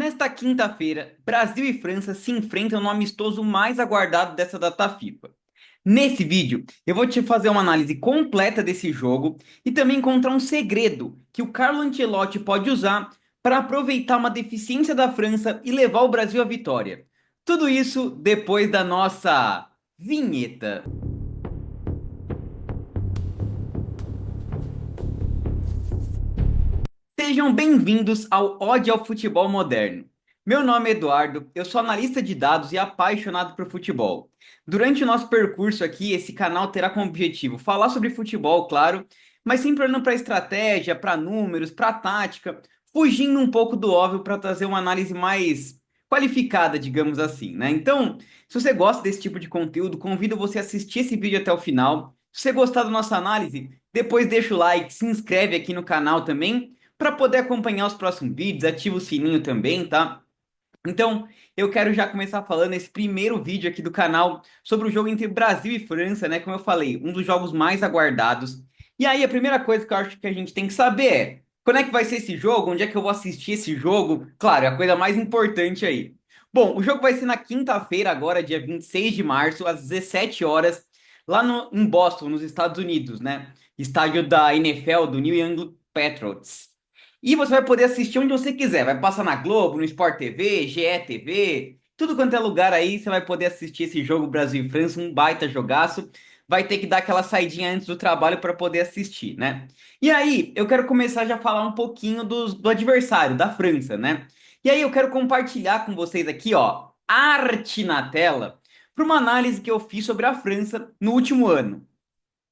Nesta quinta-feira, Brasil e França se enfrentam no amistoso mais aguardado dessa data FIFA. Nesse vídeo, eu vou te fazer uma análise completa desse jogo e também encontrar um segredo que o Carlo Ancelotti pode usar para aproveitar uma deficiência da França e levar o Brasil à vitória. Tudo isso depois da nossa vinheta. Sejam bem-vindos ao Ode ao Futebol Moderno. Meu nome é Eduardo, eu sou analista de dados e apaixonado por futebol. Durante o nosso percurso aqui, esse canal terá como objetivo falar sobre futebol, claro, mas sempre olhando para estratégia, para números, para tática, fugindo um pouco do óbvio para trazer uma análise mais qualificada, digamos assim, né? Então, se você gosta desse tipo de conteúdo, convido você a assistir esse vídeo até o final. Se você gostar da nossa análise, depois deixa o like, se inscreve aqui no canal também para poder acompanhar os próximos vídeos, ativa o sininho também, tá? Então, eu quero já começar falando esse primeiro vídeo aqui do canal sobre o jogo entre Brasil e França, né? Como eu falei, um dos jogos mais aguardados. E aí, a primeira coisa que eu acho que a gente tem que saber é quando é que vai ser esse jogo, onde é que eu vou assistir esse jogo? Claro, é a coisa mais importante aí. Bom, o jogo vai ser na quinta-feira, agora, dia 26 de março, às 17 horas, lá no, em Boston, nos Estados Unidos, né? Estádio da NFL, do New England Patriots. E você vai poder assistir onde você quiser. Vai passar na Globo, no Sport TV, GE TV, tudo quanto é lugar aí, você vai poder assistir esse jogo Brasil e França, um baita jogaço. Vai ter que dar aquela saidinha antes do trabalho para poder assistir, né? E aí, eu quero começar já a falar um pouquinho do adversário, da França, né? E aí, eu quero compartilhar com vocês aqui, ó, arte na tela, para uma análise que eu fiz sobre a França no último ano.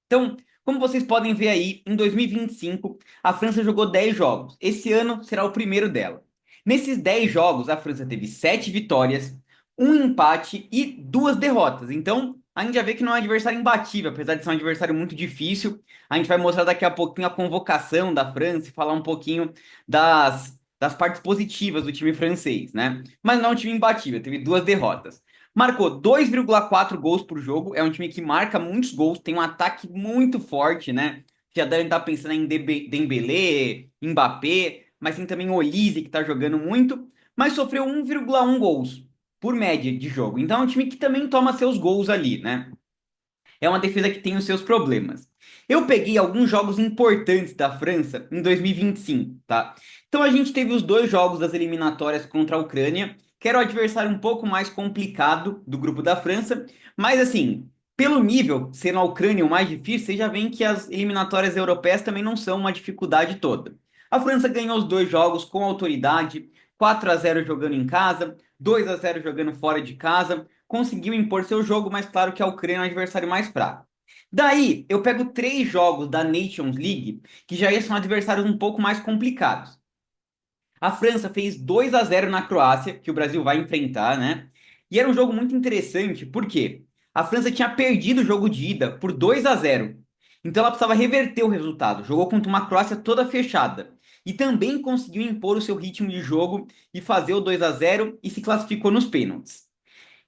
Então, como vocês podem ver aí, em 2025, a França jogou 10 jogos. Esse ano será o primeiro dela. Nesses 10 jogos, a França teve 7 vitórias, um empate e 2 derrotas. Então, a gente já vê que não é um adversário imbatível, apesar de ser um adversário muito difícil. A gente vai mostrar daqui a pouquinho a convocação da França e falar um pouquinho das partes positivas do time francês, né? Mas não é um time imbatível, teve 2 derrotas. Marcou 2,4 gols por jogo. É um time que marca muitos gols, tem um ataque muito forte, né? Já devem estar pensando em Dembélé, Mbappé, mas tem também o Olise que está jogando muito, mas sofreu 1,1 gols por média de jogo. Então é um time que também toma seus gols ali, né? É uma defesa que tem os seus problemas. Eu peguei alguns jogos importantes da França em 2025, tá? Então a gente teve os dois jogos das eliminatórias contra a Ucrânia, que era o adversário um pouco mais complicado do grupo da França, mas assim, pelo nível, sendo a Ucrânia o mais difícil, vocês já veem que as eliminatórias europeias também não são uma dificuldade toda. A França ganhou os dois jogos com autoridade, 4-0 jogando em casa, 2-0 jogando fora de casa, conseguiu impor seu jogo, mas claro que a Ucrânia é um adversário mais fraco. Daí, eu pego 3 jogos da Nations League, que já são adversários um pouco mais complicados. A França fez 2-0 na Croácia, que o Brasil vai enfrentar, né? E era um jogo muito interessante, porque a França tinha perdido o jogo de ida por 2-0. Então ela precisava reverter o resultado. Jogou contra uma Croácia toda fechada. E também conseguiu impor o seu ritmo de jogo e fazer o 2-0 e se classificou nos pênaltis.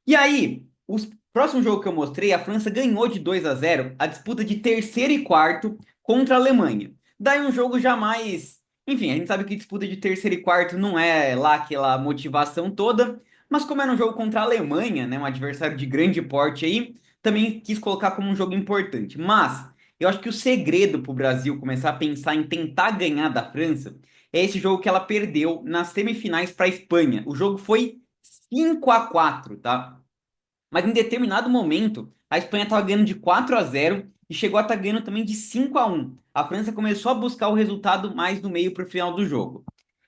E aí, o próximo jogo que eu mostrei, a França ganhou de 2-0 a disputa de terceiro e quarto contra a Alemanha. Daí um jogo já mais. Enfim, a gente sabe que disputa de terceiro e quarto não é lá aquela motivação toda, mas como era um jogo contra a Alemanha, né, um adversário de grande porte aí, também quis colocar como um jogo importante. Mas eu acho que o segredo para o Brasil começar a pensar em tentar ganhar da França é esse jogo que ela perdeu nas semifinais para a Espanha. O jogo foi 5-4, tá? Mas em determinado momento, a Espanha estava ganhando de 4-0 e chegou a estar ganhando também de 5-1. A França começou a buscar o resultado mais no meio para o final do jogo.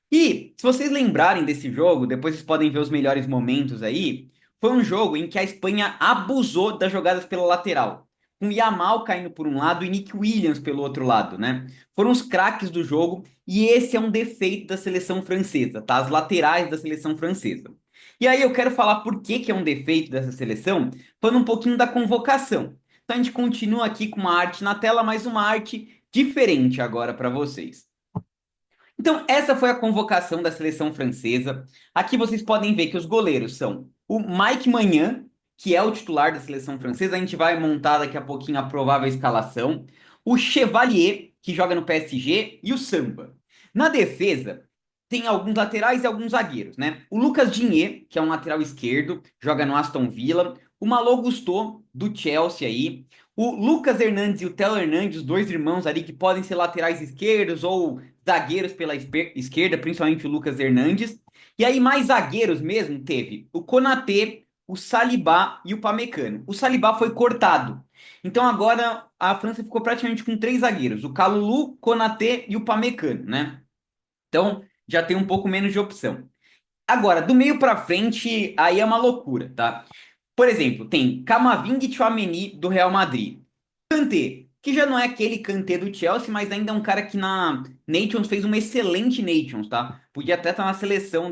E, se vocês lembrarem desse jogo, depois vocês podem ver os melhores momentos aí, foi um jogo em que a Espanha abusou das jogadas pela lateral, com Yamal caindo por um lado e Nick Williams pelo outro lado, né? Foram os craques do jogo e esse é um defeito da seleção francesa, tá? As laterais da seleção francesa. E aí eu quero falar por que que é um defeito dessa seleção, falando um pouquinho da convocação. Então a gente continua aqui com uma arte na tela, mas uma arte diferente agora para vocês. Então, essa foi a convocação da seleção francesa. Aqui vocês podem ver que os goleiros são o Mike Maignan, que é o titular da seleção francesa. A gente vai montar daqui a pouquinho a provável escalação. O Chevalier, que joga no PSG, e o Samba. Na defesa, tem alguns laterais e alguns zagueiros, né? O Lucas Digne, que é um lateral esquerdo, joga no Aston Villa. O Malo Gusto, do Chelsea aí. O Lucas Hernandes e o Theo Hernandes, os dois irmãos ali que podem ser laterais esquerdos ou zagueiros pela esquerda, principalmente o Lucas Hernandes. E aí, mais zagueiros mesmo, teve o Konaté, o Saliba e o Pamecano. O Saliba foi cortado. Então agora a França ficou praticamente com três zagueiros: o Kalulu, Konaté e o Pamecano, né? Então já tem um pouco menos de opção. Agora, do meio para frente, aí é uma loucura, tá? Por exemplo, tem Camavinga e Tchouaméni do Real Madrid. Kanté, que já não é aquele Kanté do Chelsea, mas ainda é um cara que na Nations fez uma excelente Nations, tá? Podia até estar na seleção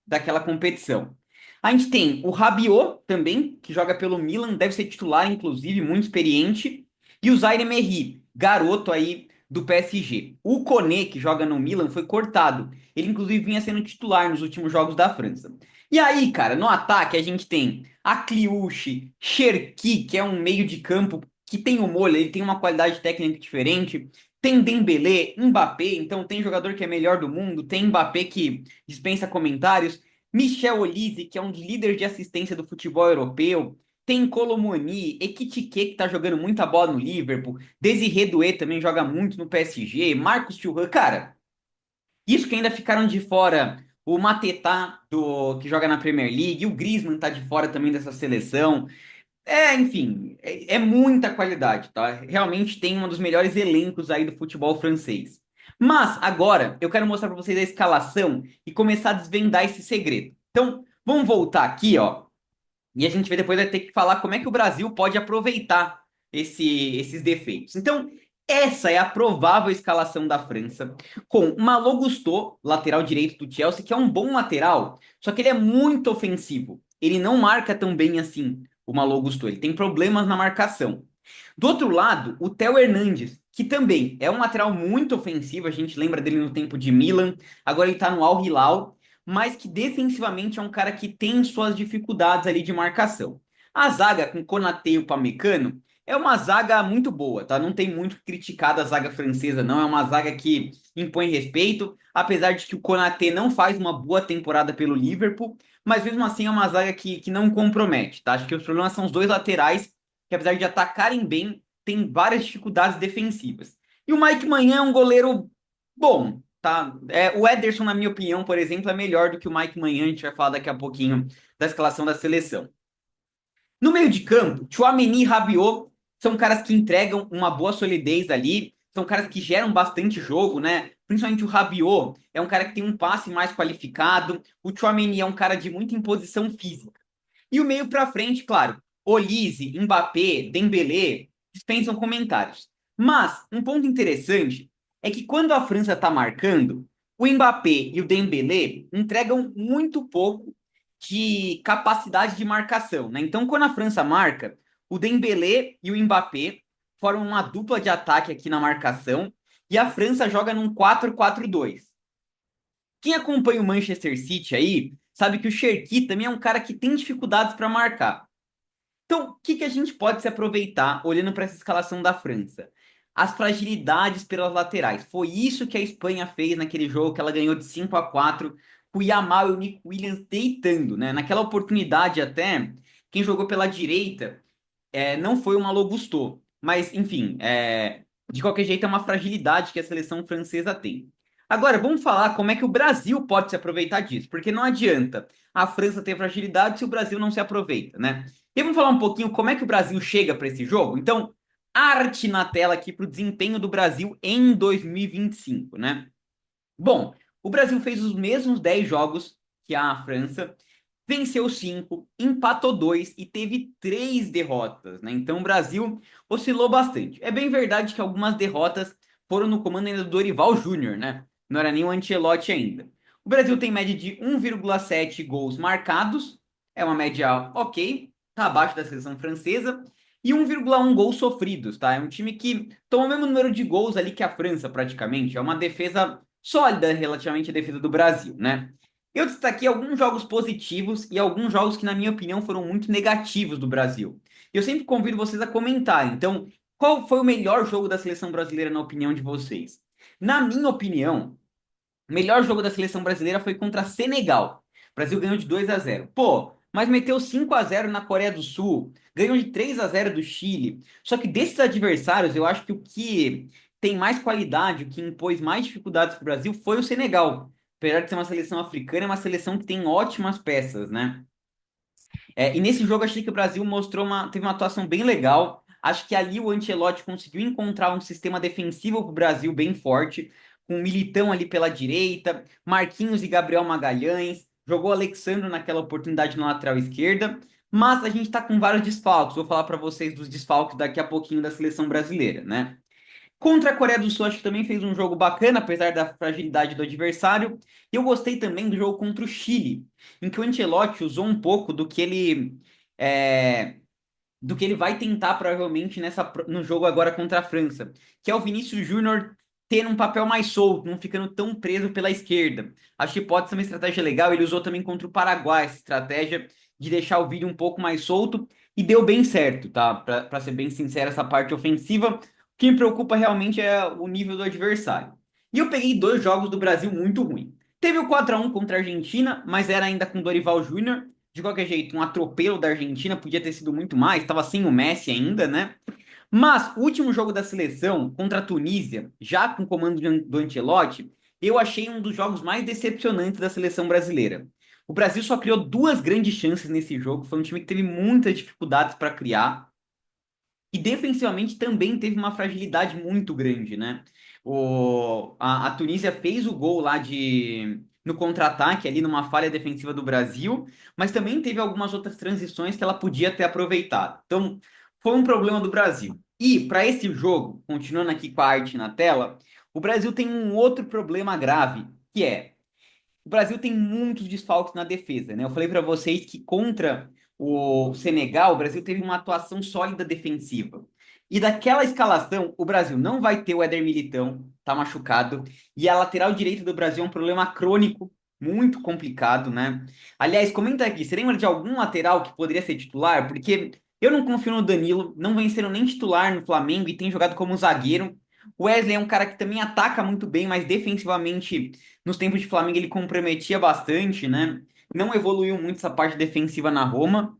daquela competição. A gente tem o Rabiot também, que joga pelo Milan, deve ser titular, inclusive, muito experiente. E o Zaire Emery, garoto aí do PSG. O Koné, que joga no Milan, foi cortado. Ele, inclusive, vinha sendo titular nos últimos jogos da França. E aí, cara, no ataque a gente tem a Kliushi, Cherki, que é um meio de campo que tem o molho, ele tem uma qualidade técnica diferente. Tem Dembélé, Mbappé, então tem jogador que é melhor do mundo, tem Mbappé que dispensa comentários. Michel Olise, que é um dos líderes de assistência do futebol europeu. Tem Colomoni, Ekitike, que tá jogando muita bola no Liverpool. Desiré Doué também joga muito no PSG. Marcos Thuram, cara, isso que ainda ficaram de fora o Mateta, que joga na Premier League, o Griezmann tá de fora também dessa seleção. Enfim, é muita qualidade, tá? Realmente tem um dos melhores elencos aí do futebol francês. Mas agora eu quero mostrar para vocês a escalação e começar a desvendar esse segredo. Então, vamos voltar aqui, ó, e a gente depois vai ter que falar como é que o Brasil pode aproveitar esses defeitos. Então, essa é a provável escalação da França, com Malo Gusto, lateral direito do Chelsea, que é um bom lateral, só que ele é muito ofensivo. Ele não marca tão bem assim, o Malo Gusto. Ele tem problemas na marcação. Do outro lado, o Theo Hernandes, que também é um lateral muito ofensivo, a gente lembra dele no tempo de Milan, agora ele tá no Al Hilal, mas que defensivamente é um cara que tem suas dificuldades ali de marcação. A zaga com Konaté e Upamecano é uma zaga muito boa, tá? Não tem muito que criticar da zaga francesa, não. É uma zaga que impõe respeito, apesar de que o Konaté não faz uma boa temporada pelo Liverpool, mas mesmo assim é uma zaga que não compromete, tá? Acho que os problemas são os dois laterais, que apesar de atacarem bem, tem várias dificuldades defensivas. E o Mike Maignan é um goleiro bom, tá? O Ederson, na minha opinião, por exemplo, é melhor do que o Mike Maignan. A gente vai falar daqui a pouquinho da escalação da seleção. No meio de campo, Tchouaméni e Rabiot são caras que entregam uma boa solidez ali, são caras que geram bastante jogo, né? Principalmente o Rabiot é um cara que tem um passe mais qualificado, o Tchouaméni é um cara de muita imposição física. E o meio para frente, claro, Olise, Mbappé, Dembélé dispensam comentários. Mas um ponto interessante é que quando a França está marcando, o Mbappé e o Dembélé entregam muito pouco de capacidade de marcação, né? Então, quando a França marca, o Dembélé e o Mbappé formam uma dupla de ataque aqui na marcação e a França joga num 4-4-2. Quem acompanha o Manchester City aí sabe que o Cherki também é um cara que tem dificuldades para marcar. Então, o que a gente pode se aproveitar olhando para essa escalação da França? As fragilidades pelas laterais. Foi isso que a Espanha fez naquele jogo que ela ganhou de 5-4, com o Yamal e o Nico Williams deitando, né? Naquela oportunidade até, quem jogou pela direita não foi o Malo Gusto, mas enfim, de qualquer jeito é uma fragilidade que a seleção francesa tem. Agora, vamos falar como é que o Brasil pode se aproveitar disso, porque não adianta a França ter fragilidade se o Brasil não se aproveita, né? E vamos falar um pouquinho como é que o Brasil chega para esse jogo? Então, arte na tela aqui para o desempenho do Brasil em 2025, né? Bom, o Brasil fez os mesmos 10 jogos que a França, venceu 5, empatou 2 e teve 3 derrotas, né? Então o Brasil oscilou bastante. É bem verdade que algumas derrotas foram no comando ainda do Dorival Júnior, né? Não era nem o Ancelotti ainda. O Brasil tem média de 1,7 gols marcados, é uma média ok, tá abaixo da seleção francesa, e 1,1 gols sofridos, tá? É um time que toma o mesmo número de gols ali que a França, praticamente. É uma defesa sólida relativamente à defesa do Brasil, né? Eu destaquei alguns jogos positivos e alguns jogos que, na minha opinião, foram muito negativos do Brasil. Eu sempre convido vocês a comentarem. Então, qual foi o melhor jogo da seleção brasileira, na opinião de vocês? Na minha opinião, O melhor jogo da seleção brasileira foi contra Senegal. O Brasil ganhou de 2-0. Pô, mas meteu 5-0 na Coreia do Sul, ganhou de 3-0 do Chile. Só que desses adversários, eu acho que o que tem mais qualidade, o que impôs mais dificuldades para o Brasil foi o Senegal. Apesar de ser uma seleção africana, é uma seleção que tem ótimas peças, né? E nesse jogo achei que o Brasil teve uma atuação bem legal. Acho que ali o Ancelotti conseguiu encontrar um sistema defensivo para o Brasil bem forte, com o Militão ali pela direita, Marquinhos e Gabriel Magalhães, jogou Alexandre naquela oportunidade na lateral esquerda, mas a gente está com vários desfalques. Vou falar para vocês dos desfalques daqui a pouquinho da seleção brasileira, né? Contra a Coreia do Sul, acho que também fez um jogo bacana, apesar da fragilidade do adversário. E eu gostei também do jogo contra o Chile, em que o Ancelotti usou um pouco é, do que ele vai tentar provavelmente no jogo agora contra a França, que é o Vinícius Júnior tendo um papel mais solto, não ficando tão preso pela esquerda. Acho que pode ser uma estratégia legal. Ele usou também contra o Paraguai essa estratégia de deixar o vídeo um pouco mais solto e deu bem certo, tá? Para ser bem sincero, essa parte ofensiva, o que me preocupa realmente é o nível do adversário. E eu peguei dois jogos do Brasil muito ruim. Teve o 4-1 contra a Argentina, mas era ainda com Dorival Júnior. De qualquer jeito, um atropelo da Argentina podia ter sido muito mais, estava sem o Messi ainda, né? Mas o último jogo da seleção contra a Tunísia, já com o comando do Ancelotti, eu achei um dos jogos mais decepcionantes da seleção brasileira. O Brasil só criou duas grandes chances nesse jogo, foi um time que teve muitas dificuldades para criar. E defensivamente também teve uma fragilidade muito grande, né? A Tunísia fez o gol lá no contra-ataque, ali numa falha defensiva do Brasil, mas também teve algumas outras transições que ela podia ter aproveitado. Então, foi um problema do Brasil. E para esse jogo, continuando aqui com a arte na tela, o Brasil tem um outro problema grave, que é o Brasil tem muitos desfalques na defesa, né? Eu falei para vocês que contra o Senegal, o Brasil teve uma atuação sólida defensiva. E daquela escalação, o Brasil não vai ter o Éder Militão, tá machucado, e a lateral direita do Brasil é um problema crônico, muito complicado, né? Aliás, comenta aqui, você lembra de algum lateral que poderia ser titular? Porque eu não confio no Danilo, não vem sendo nem titular no Flamengo e tem jogado como zagueiro. O Wesley é um cara que também ataca muito bem, mas defensivamente nos tempos de Flamengo ele comprometia bastante, né? Não evoluiu muito essa parte defensiva na Roma,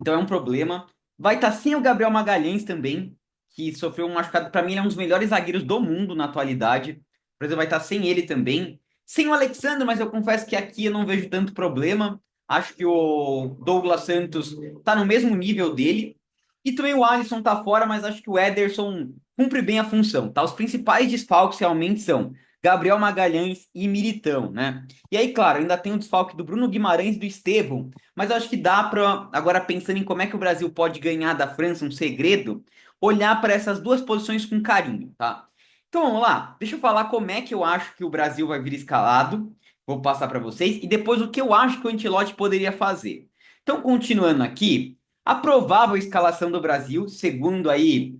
então é um problema. Vai estar sem o Gabriel Magalhães também, que sofreu um machucado. Para mim, ele é um dos melhores zagueiros do mundo na atualidade. O Brasil vai estar sem ele também. Sem o Alexandre, mas eu confesso que aqui eu não vejo tanto problema. Acho que o Douglas Santos está no mesmo nível dele. E também o Alisson tá fora, mas acho que o Ederson cumpre bem a função, tá? Os principais desfalques realmente são Gabriel Magalhães e Militão, né? E aí, claro, ainda tem o desfalque do Bruno Guimarães e do Estevão, mas eu acho que dá para, agora pensando em como é que o Brasil pode ganhar da França, um segredo, olhar para essas duas posições com carinho, tá? Então vamos lá, deixa eu falar como é que eu acho que o Brasil vai vir escalado, vou passar para vocês, e depois o que eu acho que o Ancelotti poderia fazer. Então, continuando aqui, a provável escalação do Brasil, segundo aí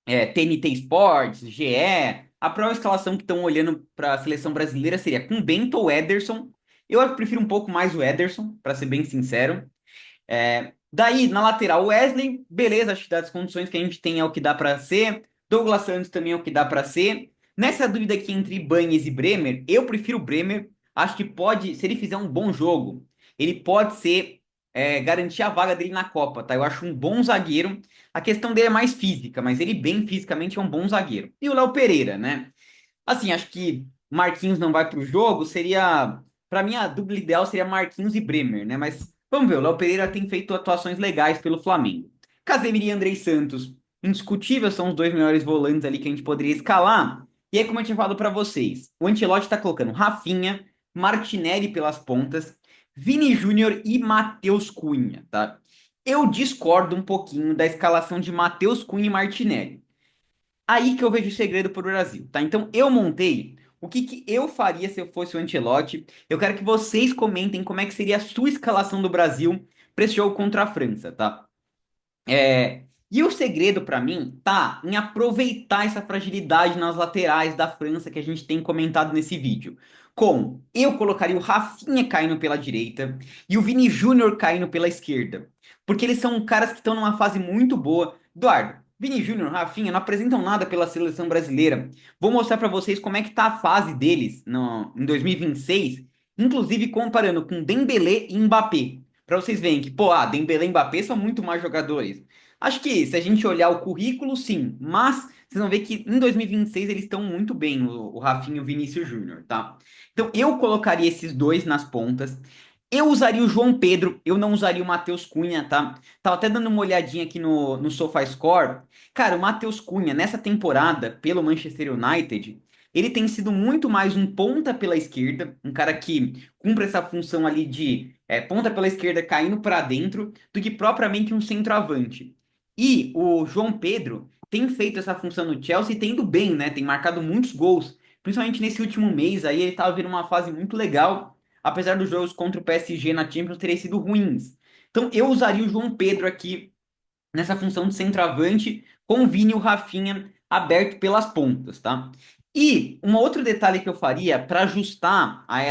TNT Sports, GE, a provável escalação que estão olhando para a seleção brasileira seria com Bento ou Ederson. Eu prefiro um pouco mais o Ederson, para ser bem sincero. Daí, na lateral, Wesley, beleza, acho que das condições que a gente tem é o que dá para ser. Douglas Santos também é o que dá para ser. Nessa dúvida aqui entre Ibañez e Bremer, eu prefiro o Bremer. Acho que pode, se ele fizer um bom jogo, ele pode ser garantir a vaga dele na Copa, tá? Eu acho um bom zagueiro. A questão dele é mais física, mas ele bem fisicamente é um bom zagueiro. E o Léo Pereira, né? Assim, acho que Marquinhos não vai para o jogo, seria. Para mim, a dupla ideal seria Marquinhos e Bremer, né? Mas vamos ver, o Léo Pereira tem feito atuações legais pelo Flamengo. Casemiro e Andrei Santos, indiscutível, são os dois melhores volantes ali que a gente poderia escalar. E aí, como eu tinha falado para vocês, o Ancelotti está colocando Rafinha, Martinelli pelas pontas, Vini Júnior e Matheus Cunha, tá? Eu discordo um pouquinho da escalação de Matheus Cunha e Martinelli. Aí que eu vejo o segredo para o Brasil, tá? Então eu montei o que, que eu faria se eu fosse o Ancelotti. Eu quero que vocês comentem como é que seria a sua escalação do Brasil para esse jogo contra a França, tá? E o segredo para mim tá em aproveitar essa fragilidade nas laterais da França que a gente tem comentado nesse vídeo. Como eu colocaria o Rafinha caindo pela direita e o Vini Júnior caindo pela esquerda. Porque eles são caras que estão numa fase muito boa. Eduardo, Vini Júnior, Rafinha não apresentam nada pela seleção brasileira. Vou mostrar para vocês como é que tá a fase deles em 2026, inclusive comparando com Dembélé e Mbappé, para vocês verem que, pô, Dembélé e Mbappé são muito mais jogadores. Acho que se a gente olhar o currículo, sim, mas vocês vão ver que em 2026 eles estão muito bem, o Rafinha e o Vinícius Júnior, tá? Então eu colocaria esses dois nas pontas. Eu usaria o João Pedro, eu não usaria o Matheus Cunha, tá? Tava até dando uma olhadinha aqui no SofaScore. Cara, o Matheus Cunha, nessa temporada, pelo Manchester United, ele tem sido muito mais um ponta pela esquerda, um cara que cumpre essa função ali de ponta pela esquerda caindo para dentro, do que propriamente um centroavante. E o João Pedro tem feito essa função no Chelsea e tem indo bem, né? Tem marcado muitos gols, principalmente nesse último mês aí, ele tava vendo uma fase muito legal, apesar dos jogos contra o PSG na Champions terem sido ruins. Então eu usaria o João Pedro aqui nessa função de centroavante, com o Vini e o Rafinha aberto pelas pontas, tá? E um outro detalhe que eu faria para ajustar a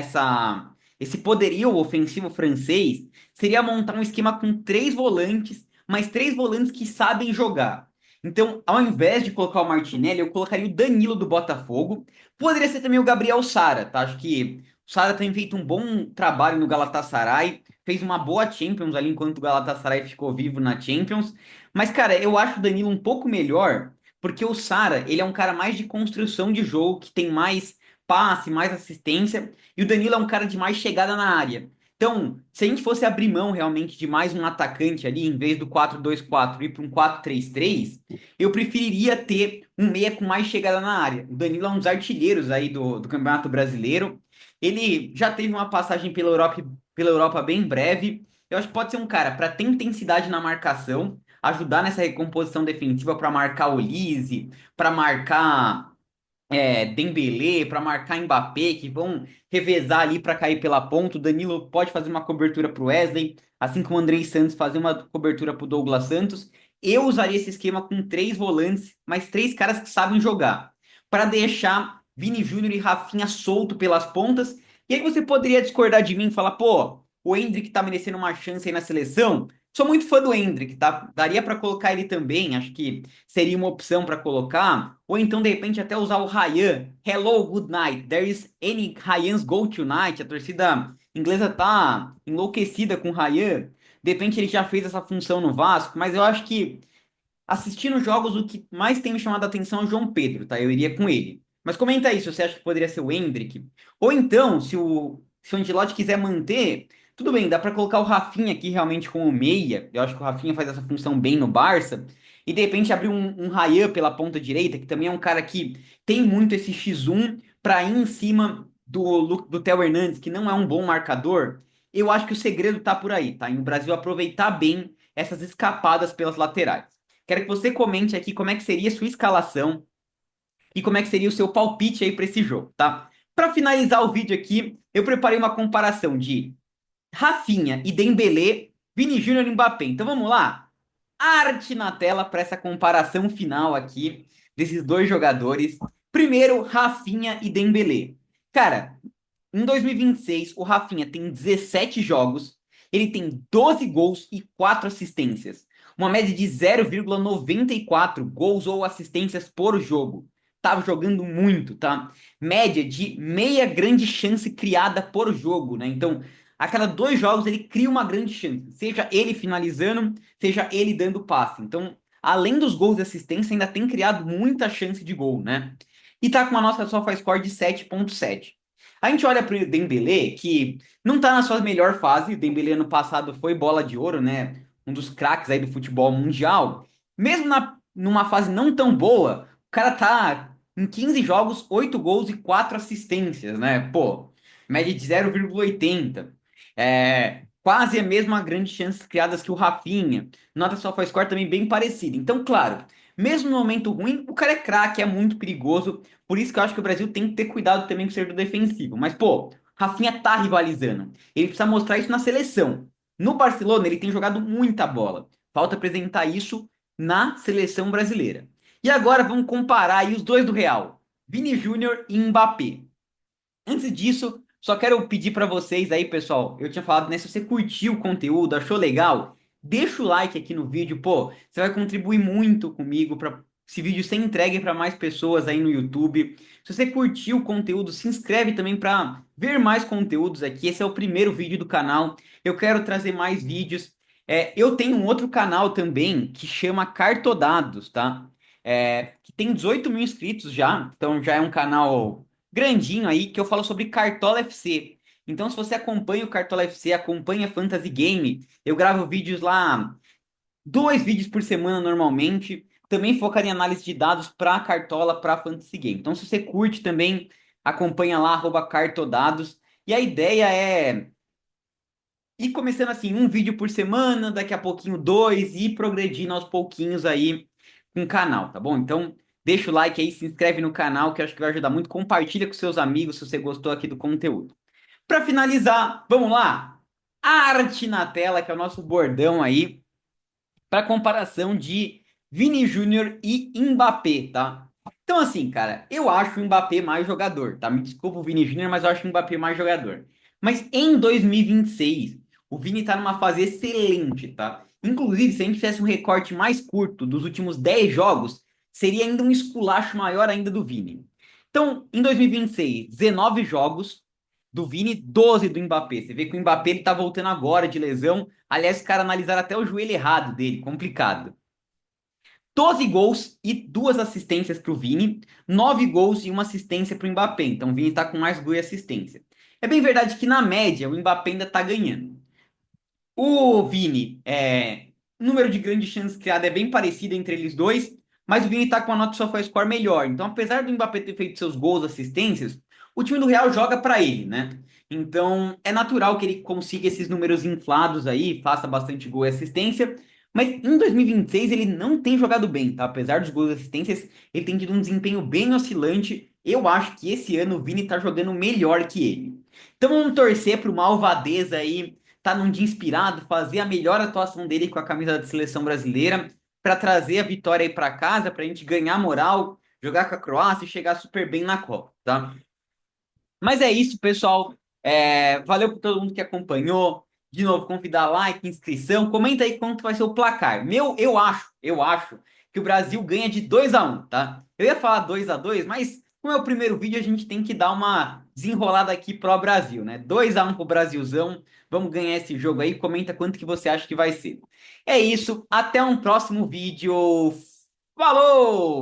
esse poderio ofensivo francês seria montar um esquema com três volantes, mas três volantes que sabem jogar. Então, ao invés de colocar o Martinelli, eu colocaria o Danilo do Botafogo. Poderia ser também o Gabriel Sara, tá? Acho que o Sara tem feito um bom trabalho no Galatasaray, fez uma boa Champions ali enquanto o Galatasaray ficou vivo na Champions. Mas, cara, eu acho o Danilo um pouco melhor, porque o Sara, ele é um cara mais de construção de jogo, que tem mais passe, mais assistência, e o Danilo é um cara de mais chegada na área. Então, se a gente fosse abrir mão realmente de mais um atacante ali, em vez do 4-2-4 ir para um 4-3-3, eu preferiria ter um meia com mais chegada na área. O Danilo é um dos artilheiros aí do Campeonato Brasileiro. Ele já teve uma passagem pela Europa bem breve. Eu acho que pode ser um cara para ter intensidade na marcação, ajudar nessa recomposição defensiva para marcar Olise, para marcar Dembélé, para marcar Mbappé, que vão revezar ali para cair pela ponta. O Danilo pode fazer uma cobertura para o Wesley, assim como o Andrei Santos fazer uma cobertura para o Douglas Santos. Eu usaria esse esquema com três volantes, mas três caras que sabem jogar, para deixar Vini Júnior e Rafinha solto pelas pontas. E aí você poderia discordar de mim e falar, pô, o Endrick tá merecendo uma chance aí na seleção. Sou muito fã do Endrick, tá? Daria para colocar ele também, acho que seria uma opção para colocar, ou então de repente até usar o Ryan. Hello, good night. There is any Ryan's go tonight. A torcida inglesa tá enlouquecida com o Ryan. De repente ele já fez essa função no Vasco, mas eu acho que assistindo jogos o que mais tem me chamado a atenção é o João Pedro, tá? Eu iria com ele. Mas comenta aí se você acha que poderia ser o Endrick. Ou então, se o Ancelotti quiser manter, tudo bem, dá para colocar o Rafinha aqui realmente como meia. Eu acho que o Rafinha faz essa função bem no Barça. E de repente abrir um Ryan pela ponta direita, que também é um cara que tem muito esse X1 para ir em cima do Theo Hernandes, que não é um bom marcador. Eu acho que o segredo tá por aí, tá? Em o Brasil aproveitar bem essas escapadas pelas laterais. Quero que você comente aqui como é que seria a sua escalação e como é que seria o seu palpite aí para esse jogo, tá? Para finalizar o vídeo aqui, eu preparei uma comparação de Rafinha e Dembélé, Vini Júnior e Mbappé. Então vamos lá? Arte na tela para essa comparação final aqui desses dois jogadores. Primeiro, Rafinha e Dembélé. Cara, em 2026, o Rafinha tem 17 jogos, ele tem 12 gols e 4 assistências. Uma média de 0,94 gols ou assistências por jogo. Tava jogando muito, tá? Média de meia grande chance criada por jogo, né? Então, a cada dois jogos ele cria uma grande chance. Seja ele finalizando, seja ele dando passe. Então, além dos gols de assistência, ainda tem criado muita chance de gol, né? E tá com uma nota SofaScore de 7,7. A gente olha para o Dembélé, que não está na sua melhor fase. O Dembélé ano passado foi bola de ouro, né? Um dos craques aí do futebol mundial. Mesmo numa fase não tão boa, o cara tá em 15 jogos, 8 gols e 4 assistências, né? Pô, média de 0,80. Quase a mesma grande chances criadas que o Rafinha. Nota SofaScore também bem parecida. Então, claro, mesmo no momento ruim, o cara é craque, é muito perigoso. Por isso que eu acho que o Brasil tem que ter cuidado também com o setor defensivo. Mas, pô, Rafinha tá rivalizando. Ele precisa mostrar isso na seleção. No Barcelona, ele tem jogado muita bola. Falta apresentar isso na seleção brasileira. E agora vamos comparar aí os dois do Real. Vini Júnior e Mbappé. Antes disso, só quero pedir para vocês aí, pessoal. Eu tinha falado, né? Se você curtiu o conteúdo, achou legal, deixa o like aqui no vídeo, pô, você vai contribuir muito comigo para esse vídeo ser entregue para mais pessoas aí no YouTube. Se você curtiu o conteúdo, se inscreve também para ver mais conteúdos aqui. Esse é o primeiro vídeo do canal. Eu quero trazer mais vídeos. Eu tenho um outro canal também que chama Cartodados, tá? Que tem 18 mil inscritos já, então já é um canal grandinho aí que eu falo sobre Cartola FC. Então, se você acompanha o Cartola FC, acompanha Fantasy Game, eu gravo vídeos lá, 2 vídeos por semana normalmente. Também focado em análise de dados para Cartola, para Fantasy Game. Então, se você curte também, acompanha lá, @cartodados. E a ideia é ir começando assim, um vídeo por semana, daqui a pouquinho dois, e ir progredindo aos pouquinhos aí com o canal, tá bom? Então, deixa o like aí, se inscreve no canal, que eu acho que vai ajudar muito. Compartilha com seus amigos se você gostou aqui do conteúdo. Para finalizar, vamos lá. Arte na tela, que é o nosso bordão aí, para comparação de Vini Júnior e Mbappé, tá? Então, assim, cara, eu acho o Mbappé mais jogador, tá? Me desculpa o Vini Júnior, mas eu acho o Mbappé mais jogador. Mas em 2026, o Vini tá numa fase excelente, tá? Inclusive, se a gente fizesse um recorte mais curto dos últimos 10 jogos, seria ainda um esculacho maior ainda do Vini. Então, em 2026, 19 jogos do Vini, 12 do Mbappé. Você vê que o Mbappé ele tá voltando agora de lesão. Aliás, os caras analisaram até o joelho errado dele, complicado. 12 gols e 2 assistências para o Vini, 9 gols e uma assistência para o Mbappé. Então o Vini está com mais gol e assistência. É bem verdade que na média o Mbappé ainda está ganhando. O Vini, número de grandes chances criadas é bem parecido entre eles dois, mas o Vini está com uma nota SofaScore melhor. Então, apesar do Mbappé ter feito seus gols, assistências, o time do Real joga para ele, né? Então, é natural que ele consiga esses números inflados aí, faça bastante gol e assistência. Mas em 2026 ele não tem jogado bem, tá? Apesar dos gols e assistências, ele tem tido um desempenho bem oscilante. Eu acho que esse ano o Vini tá jogando melhor que ele. Então vamos torcer pro Malvadeza aí tá num dia inspirado, fazer a melhor atuação dele com a camisa da seleção brasileira, para trazer a vitória aí para casa, para a gente ganhar moral, jogar com a Croácia e chegar super bem na Copa, tá? Mas é isso, pessoal. Valeu por todo mundo que acompanhou. De novo, convidar like, inscrição. Comenta aí quanto vai ser o placar. Eu acho que o Brasil ganha de 2-1, tá? Eu ia falar 2-2, mas como é o primeiro vídeo, a gente tem que dar uma desenrolada aqui pro Brasil, né? 2-1 pro Brasilzão. Vamos ganhar esse jogo aí. Comenta quanto que você acha que vai ser. É isso. Até um próximo vídeo. Falou!